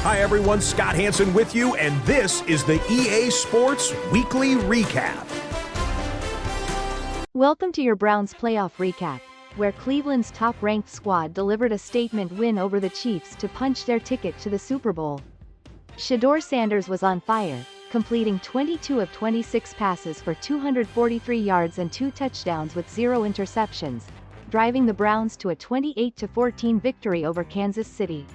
Hi everyone, Scott Hansen with you, and this is the EA Sports Weekly Recap. Welcome to your Browns playoff recap, where Cleveland's top-ranked squad delivered a statement win over the Chiefs to punch their ticket to the Super Bowl. Shedeur Sanders was on fire, completing 22 of 26 passes for 243 yards and 2 touchdowns with 0 interceptions, driving the Browns to a 28-14 victory over Kansas City.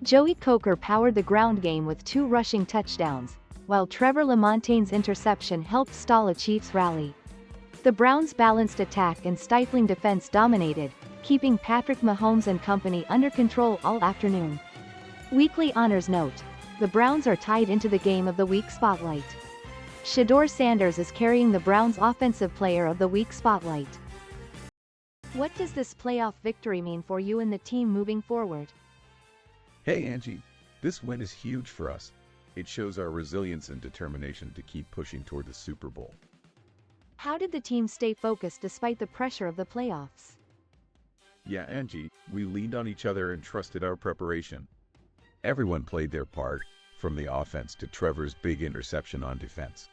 Joey Coker powered the ground game with 2 rushing touchdowns, while Trevor Lamontaine's interception helped stall a Chiefs rally. The Browns' balanced attack and stifling defense dominated, keeping Patrick Mahomes and company under control all afternoon. Weekly honors note: the Browns are tied into the Game of the Week spotlight. Shedeur Sanders is carrying the Browns' Offensive Player of the Week spotlight. What does this playoff victory mean for you and the team moving forward? Hey Angie, this win is huge for us. It shows our resilience and determination to keep pushing toward the Super Bowl. How did the team stay focused despite the pressure of the playoffs? Yeah, Angie, we leaned on each other and trusted our preparation. Everyone played their part, from the offense to Trevor's big interception on defense.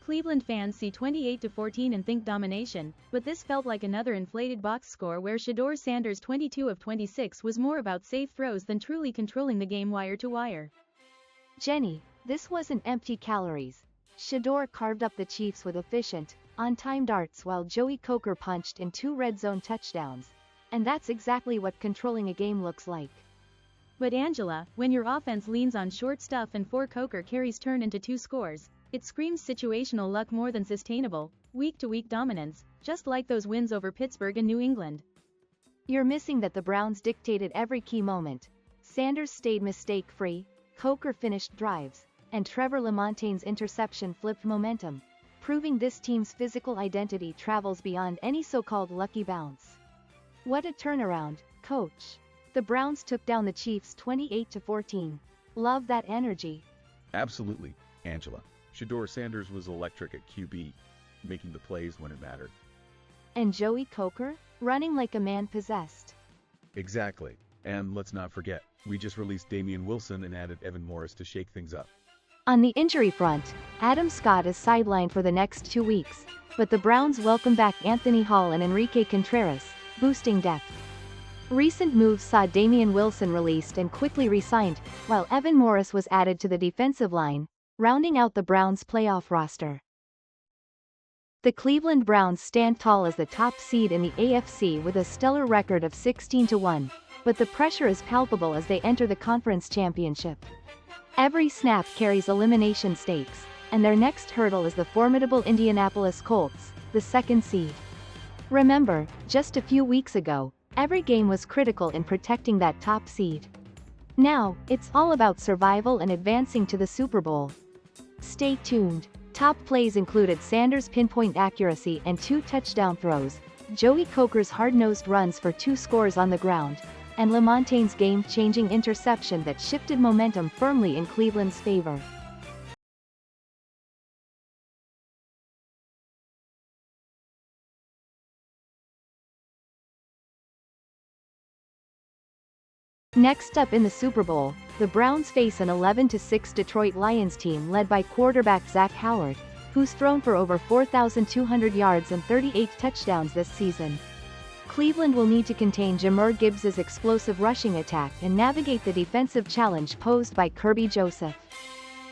Cleveland fans see 28-14 and think domination, but this felt like another inflated box score where Shedeur Sanders' 22 of 26 was more about safe throws than truly controlling the game wire to wire. Jenny, this wasn't empty calories. Shedeur carved up the Chiefs with efficient, on-time darts while Joey Coker punched in 2 red zone touchdowns. And that's exactly what controlling a game looks like. But Angela, when your offense leans on short stuff and 4 Coker carries turn into 2 scores, it screams situational luck more than sustainable, week-to-week dominance, just like those wins over Pittsburgh and New England. You're missing that the Browns dictated every key moment. Sanders stayed mistake-free, Coker finished drives, and Trevor Lamontaine's interception flipped momentum, proving this team's physical identity travels beyond any so-called lucky bounce. What a turnaround, coach. The Browns took down the Chiefs 28-14. Love that energy. Absolutely, Angela. Shedeur Sanders was electric at QB, making the plays when it mattered. And Joey Coker, running like a man possessed. Exactly. And let's not forget, we just released Damian Wilson and added Evan Morris to shake things up. On the injury front, Adam Scott is sidelined for the next 2 weeks, but the Browns welcome back Anthony Hall and Enrique Contreras, boosting depth. Recent moves saw Damian Wilson released and quickly re-signed, while Evan Morris was added to the defensive line, rounding out the Browns' playoff roster. The Cleveland Browns stand tall as the top seed in the AFC with a stellar record of 16-1, but the pressure is palpable as they enter the conference championship. Every snap carries elimination stakes, and their next hurdle is the formidable Indianapolis Colts, the 2nd seed. Remember, just a few weeks ago, every game was critical in protecting that top seed. Now, it's all about survival and advancing to the Super Bowl. Stay tuned. Top plays included Sanders' pinpoint accuracy and 2 touchdown throws, Joey Coker's hard-nosed runs for 2 scores on the ground, and Lamontaine's game-changing interception that shifted momentum firmly in Cleveland's favor. Next up in the Super Bowl, the Browns face an 11-6 Detroit Lions team led by quarterback Zach Howard, who's thrown for over 4,200 yards and 38 touchdowns this season. Cleveland will need to contain Jahmyr Gibbs' explosive rushing attack and navigate the defensive challenge posed by Kerby Joseph.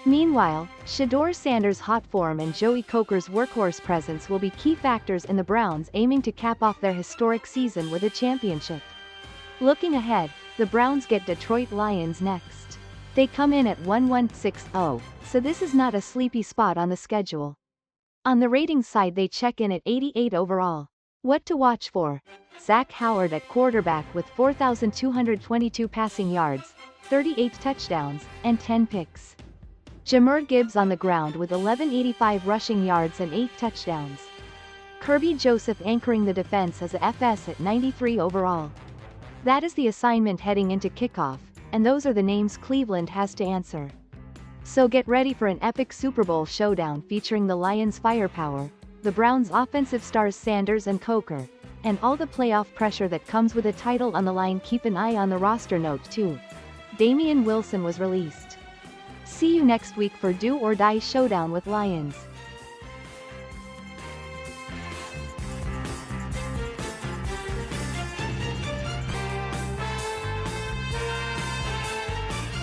Meanwhile, Shedeur Sanders' hot form and Joey Coker's workhorse presence will be key factors in the Browns aiming to cap off their historic season with a championship. Looking ahead, the Browns get Detroit Lions next. They come in at 1-1-6-0, so this is not a sleepy spot on the schedule. On the ratings side they check in at 88 overall. What to watch for? Zach Howard at quarterback with 4,222 passing yards, 38 touchdowns, and 10 picks. Jahmyr Gibbs on the ground with 1,185 rushing yards and 8 touchdowns. Kerby Joseph anchoring the defense as a FS at 93 overall. That is the assignment heading into kickoff, and those are the names Cleveland has to answer. So get ready for an epic Super Bowl showdown featuring the Lions' firepower, the Browns' offensive stars Sanders and Coker, and all the playoff pressure that comes with a title on the line. Keep an eye on the roster note too. Damian Wilson was released. See you next week for Do or Die Showdown with Lions.